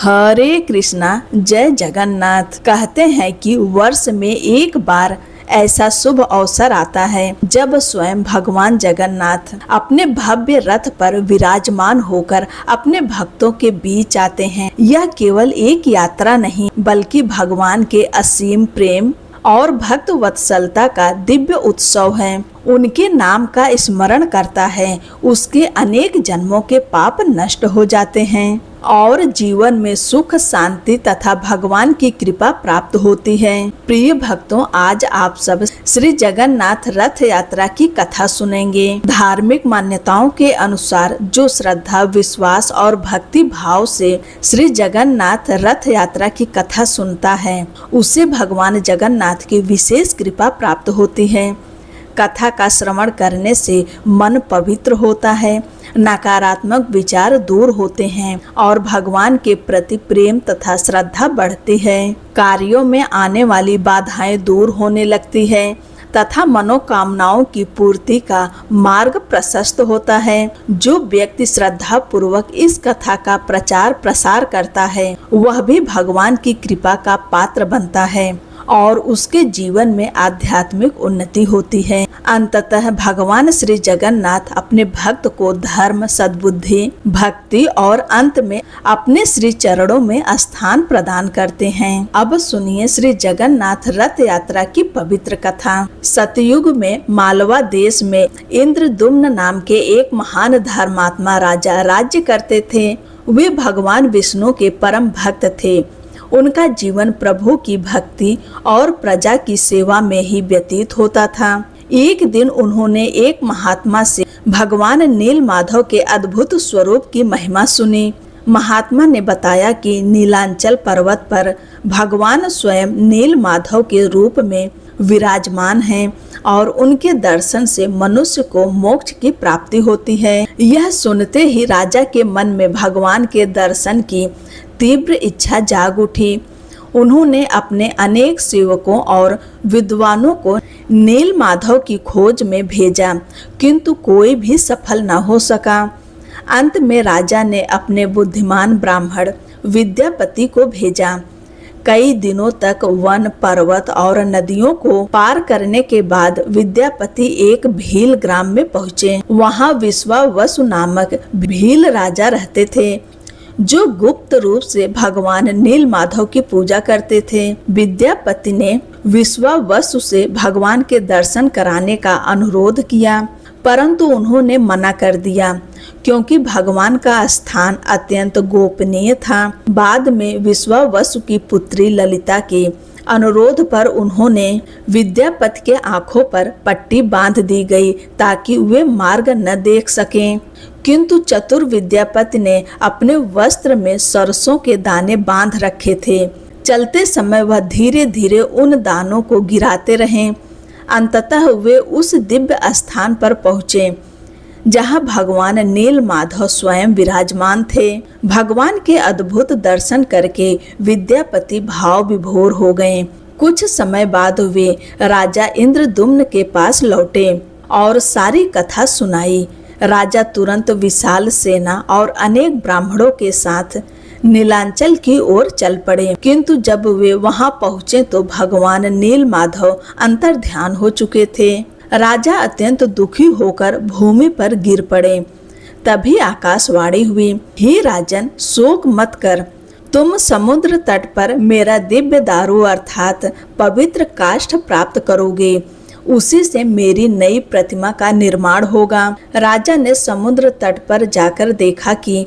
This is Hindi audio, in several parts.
हरे कृष्णा, जय जगन्नाथ। कहते हैं कि वर्ष में एक बार ऐसा शुभ अवसर आता है जब स्वयं भगवान जगन्नाथ अपने भव्य रथ पर विराजमान होकर अपने भक्तों के बीच आते हैं। यह केवल एक यात्रा नहीं बल्कि भगवान के असीम प्रेम और भक्त वत्सलता का दिव्य उत्सव है। उनके नाम का स्मरण करता है, उसके अनेक जन्मों के पाप नष्ट हो जाते हैं और जीवन में सुख, शांति तथा भगवान की कृपा प्राप्त होती है। प्रिय भक्तों, आज आप सब श्री जगन्नाथ रथ यात्रा की कथा सुनेंगे। धार्मिक मान्यताओं के अनुसार जो श्रद्धा, विश्वास और भक्ति भाव से श्री जगन्नाथ रथ यात्रा की कथा सुनता है, उसे भगवान जगन्नाथ की विशेष कृपा प्राप्त होती है। कथा का श्रवण करने से मन पवित्र होता है, नकारात्मक विचार दूर होते हैं और भगवान के प्रति प्रेम तथा श्रद्धा बढ़ती है। कार्यों में आने वाली बाधाएं दूर होने लगती है तथा मनोकामनाओं की पूर्ति का मार्ग प्रशस्त होता है। जो व्यक्ति श्रद्धा पूर्वक इस कथा का प्रचार प्रसार करता है, वह भी भगवान की कृपा का पात्र बनता है और उसके जीवन में आध्यात्मिक उन्नति होती है। अंततः भगवान श्री जगन्नाथ अपने भक्त को धर्म, सद्बुद्धि, भक्ति और अंत में अपने श्री चरणों में स्थान प्रदान करते हैं। अब सुनिए श्री जगन्नाथ रथ यात्रा की पवित्र कथा। सतयुग में मालवा देश में इंद्रदुम्न नाम के एक महान धर्मात्मा राजा राज्य करते थे। वे भगवान विष्णु के परम भक्त थे। उनका जीवन प्रभु की भक्ति और प्रजा की सेवा में ही व्यतीत होता था। एक दिन उन्होंने एक महात्मा से भगवान नील माधव के अद्भुत स्वरूप की महिमा सुनी। महात्मा ने बताया कि नीलांचल पर्वत पर भगवान स्वयं नील माधव के रूप में विराजमान हैं और उनके दर्शन से मनुष्य को मोक्ष की प्राप्ति होती है। यह सुनते ही राजा के मन में भगवान के दर्शन की तीव्र इच्छा जाग उठी। उन्होंने अपने अनेक सेवकों और विद्वानों को नील माधव की खोज में भेजा, किंतु कोई भी सफल न हो सका। अंत में राजा ने अपने बुद्धिमान ब्राह्मण विद्यापति को भेजा। कई दिनों तक वन, पर्वत और नदियों को पार करने के बाद विद्यापति एक भील ग्राम में पहुँचे। वहाँ विश्वावसु नामक भील राजा रहते थे, जो गुप्त रूप से भगवान नील माधव की पूजा करते थे। विद्यापति ने विश्वावसु से भगवान के दर्शन कराने का अनुरोध किया, परंतु उन्होंने मना कर दिया क्योंकि भगवान का स्थान अत्यंत गोपनीय था। बाद में विश्वावसु की पुत्री ललिता के अनुरोध पर उन्होंने विद्यापति के आंखों पर पट्टी बांध दी गई ताकि वे मार्ग न देख सकें। किंतु चतुर विद्यापति ने अपने वस्त्र में सरसों के दाने बांध रखे थे। चलते समय वह धीरे धीरे उन दानों को गिराते रहे। अंततः वे उस दिव्य स्थान पर पहुँचे जहाँ भगवान नील माधव स्वयं विराजमान थे। भगवान के अद्भुत दर्शन करके विद्यापति भाव विभोर हो गए। कुछ समय बाद वे राजा इंद्रदुम्न के पास लौटे और सारी कथा सुनाई। राजा तुरंत विशाल सेना और अनेक ब्राह्मणों के साथ नीलांचल की ओर चल पड़े, किंतु जब वे वहां पहुंचे तो भगवान नील माधव अंतर्ध्यान हो चुके थे। राजा अत्यंत दुखी होकर भूमि पर गिर पड़े। तभी आकाशवाणी हुई, हे राजन, शोक मत कर। तुम समुद्र तट पर मेरा दिव्य दारू अर्थात पवित्र काष्ठ प्राप्त करोगे। उसी से मेरी नई प्रतिमा का निर्माण होगा। राजा ने समुद्र तट पर जाकर देखा कि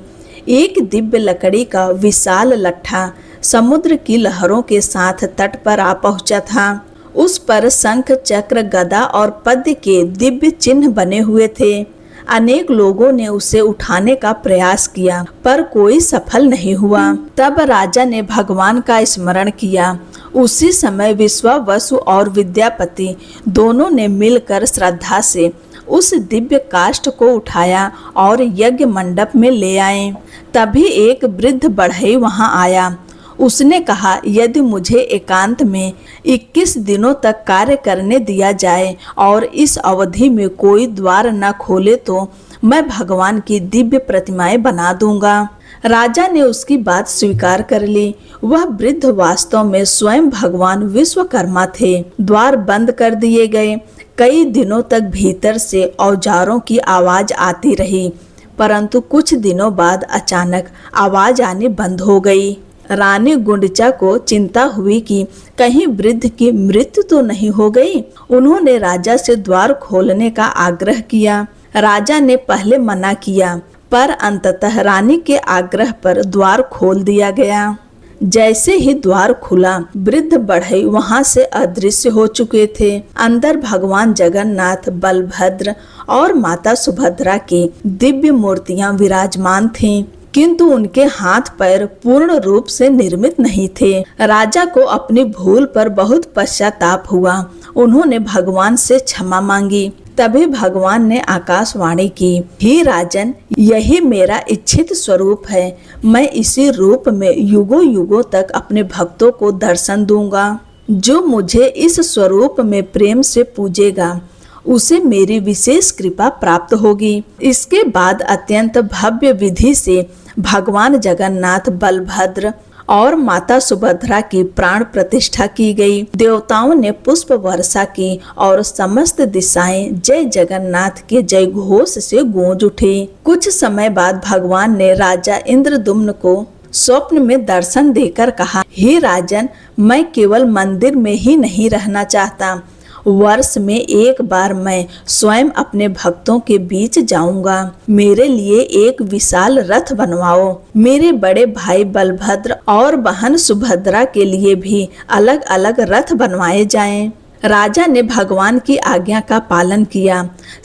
एक दिव्य लकड़ी का विशाल लट्ठा समुद्र की लहरों के साथ तट पर आ पहुंचा था। उस पर शंख, चक्र, गदा और पद्म के दिव्य चिन्ह बने हुए थे। अनेक लोगों ने उसे उठाने का प्रयास किया पर कोई सफल नहीं हुआ। तब राजा ने भगवान का स्मरण किया। उसी समय विश्वावसु और विद्यापति दोनों ने मिलकर श्रद्धा से उस दिव्य काष्ठ को उठाया और यज्ञ मंडप में ले आए। तभी एक वृद्ध बढ़ई वहां आया। उसने कहा, यदि मुझे एकांत में 21 दिनों तक कार्य करने दिया जाए और इस अवधि में कोई द्वार न खोले तो मैं भगवान की दिव्य प्रतिमाएं बना दूंगा। राजा ने उसकी बात स्वीकार कर ली। वह वृद्ध वास्तव में स्वयं भगवान विश्वकर्मा थे। द्वार बंद कर दिए गए। कई दिनों तक भीतर से औजारों की आवाज आती रही, परंतु कुछ दिनों बाद अचानक आवाज आनी बंद हो गई। रानी गुंडचा को चिंता हुई कि कहीं वृद्ध की मृत्यु तो नहीं हो गई। उन्होंने राजा से द्वार खोलने का आग्रह किया। राजा ने पहले मना किया, पर अंततः रानी के आग्रह पर द्वार खोल दिया गया। जैसे ही द्वार खुला, वृद्ध बढ़ई वहां से अदृश्य हो चुके थे। अंदर भगवान जगन्नाथ, बलभद्र और माता सुभद्रा की दिव्य मूर्तियां विराजमान थीं, किंतु उनके हाथ पैर पूर्ण रूप से निर्मित नहीं थे। राजा को अपनी भूल पर बहुत पश्चाताप हुआ। उन्होंने भगवान से क्षमा मांगी। तभी भगवान ने आकाशवाणी की, हे राजन, यही मेरा इच्छित स्वरूप है। मैं इसी रूप में युगों युगों तक अपने भक्तों को दर्शन दूंगा। जो मुझे इस स्वरूप में प्रेम से पूजेगा, उसे मेरी विशेष कृपा प्राप्त होगी। इसके बाद अत्यंत भव्य विधि से भगवान जगन्नाथ, बलभद्र और माता सुभद्रा की प्राण प्रतिष्ठा की गई। देवताओं ने पुष्प वर्षा की और समस्त दिशाएं जय जगन्नाथ के जय घोष से गूंज उठी। कुछ समय बाद भगवान ने राजा इंद्रदुम्न को स्वप्न में दर्शन देकर कहा, हे राजन, मैं केवल मंदिर में ही नहीं रहना चाहता। वर्ष में एक बार मैं स्वयं अपने भक्तों के बीच जाऊंगा। मेरे लिए एक विशाल रथ बनवाओ। मेरे बड़े भाई बलभद्र और बहन सुभद्रा के लिए भी अलग अलग रथ बनवाए जाएं। राजा ने भगवान की आज्ञा का पालन किया।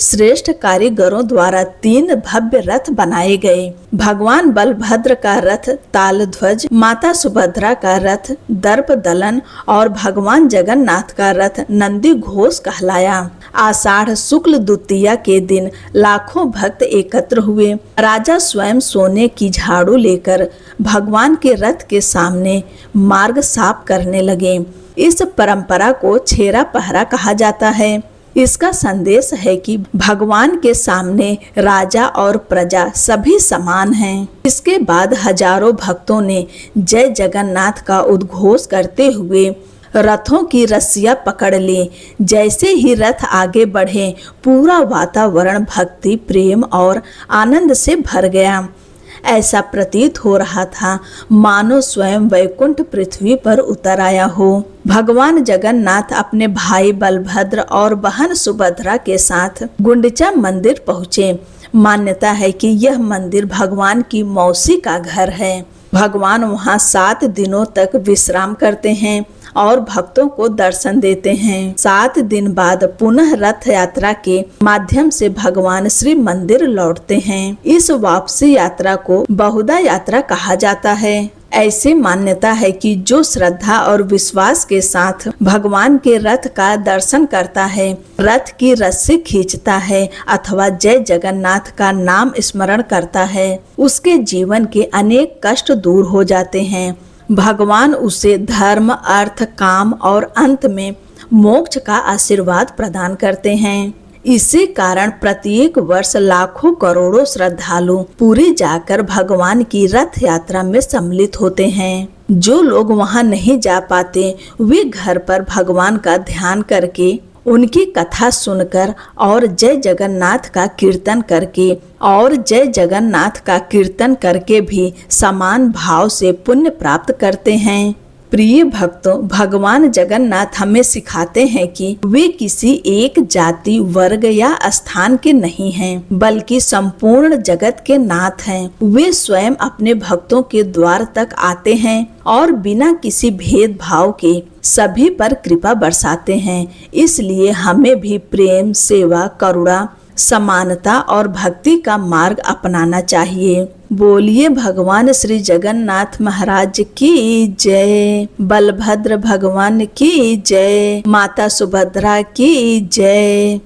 श्रेष्ठ कारीगरों द्वारा 3 भव्य रथ बनाए गए। भगवान बलभद्र का रथ तालध्वज, माता सुभद्रा का रथ दर्प दलन और भगवान जगन्नाथ का रथ नंदी घोष कहलाया। आषाढ़ शुक्ल द्वितीया के दिन लाखों भक्त एकत्र हुए। राजा स्वयं सोने की झाड़ू लेकर भगवान के रथ के सामने मार्ग साफ करने लगे। इस परंपरा को छेरा पहरा कहा जाता है। इसका संदेश है कि भगवान के सामने राजा और प्रजा सभी समान हैं। इसके बाद हजारों भक्तों ने जय जगन्नाथ का उद्घोष करते हुए रथों की रस्सियां पकड़ ली। जैसे ही रथ आगे बढ़े, पूरा वातावरण भक्ति, प्रेम और आनंद से भर गया। ऐसा प्रतीत हो रहा था मानो स्वयं वैकुंठ पृथ्वी पर उतर आया हो। भगवान जगन्नाथ अपने भाई बलभद्र और बहन सुभद्रा के साथ गुंडिचा मंदिर पहुँचे। मान्यता है कि यह मंदिर भगवान की मौसी का घर है। भगवान वहाँ 7 दिनों तक विश्राम करते हैं और भक्तों को दर्शन देते हैं। 7 दिन बाद पुनः रथ यात्रा के माध्यम से भगवान श्री मंदिर लौटते हैं। इस वापसी यात्रा को बहुधा यात्रा कहा जाता है। ऐसी मान्यता है कि जो श्रद्धा और विश्वास के साथ भगवान के रथ का दर्शन करता है, रथ की रस्सी खींचता है अथवा जय जगन्नाथ का नाम स्मरण करता है, उसके जीवन के अनेक कष्ट दूर हो जाते हैं। भगवान उसे धर्म, अर्थ, काम और अंत में मोक्ष का आशीर्वाद प्रदान करते हैं। इसी कारण प्रत्येक वर्ष लाखों करोड़ों श्रद्धालु पुरी जाकर भगवान की रथ यात्रा में सम्मिलित होते हैं। जो लोग वहां नहीं जा पाते, वे घर पर भगवान का ध्यान करके, उनकी कथा सुनकर और जय जगन्नाथ का कीर्तन करके भी समान भाव से पुण्य प्राप्त करते हैं। प्रिय भक्तों, भगवान जगन्नाथ हमें सिखाते हैं कि वे किसी एक जाति, वर्ग या स्थान के नहीं हैं, बल्कि संपूर्ण जगत के नाथ हैं। वे स्वयं अपने भक्तों के द्वार तक आते हैं और बिना किसी भेदभाव के सभी पर कृपा बरसाते हैं। इसलिए हमें भी प्रेम, सेवा, करुणा, समानता और भक्ति का मार्ग अपनाना चाहिए। बोलिए भगवान श्री जगन्नाथ महाराज की जय, बलभद्र भगवान की जय, माता सुभद्रा की जय।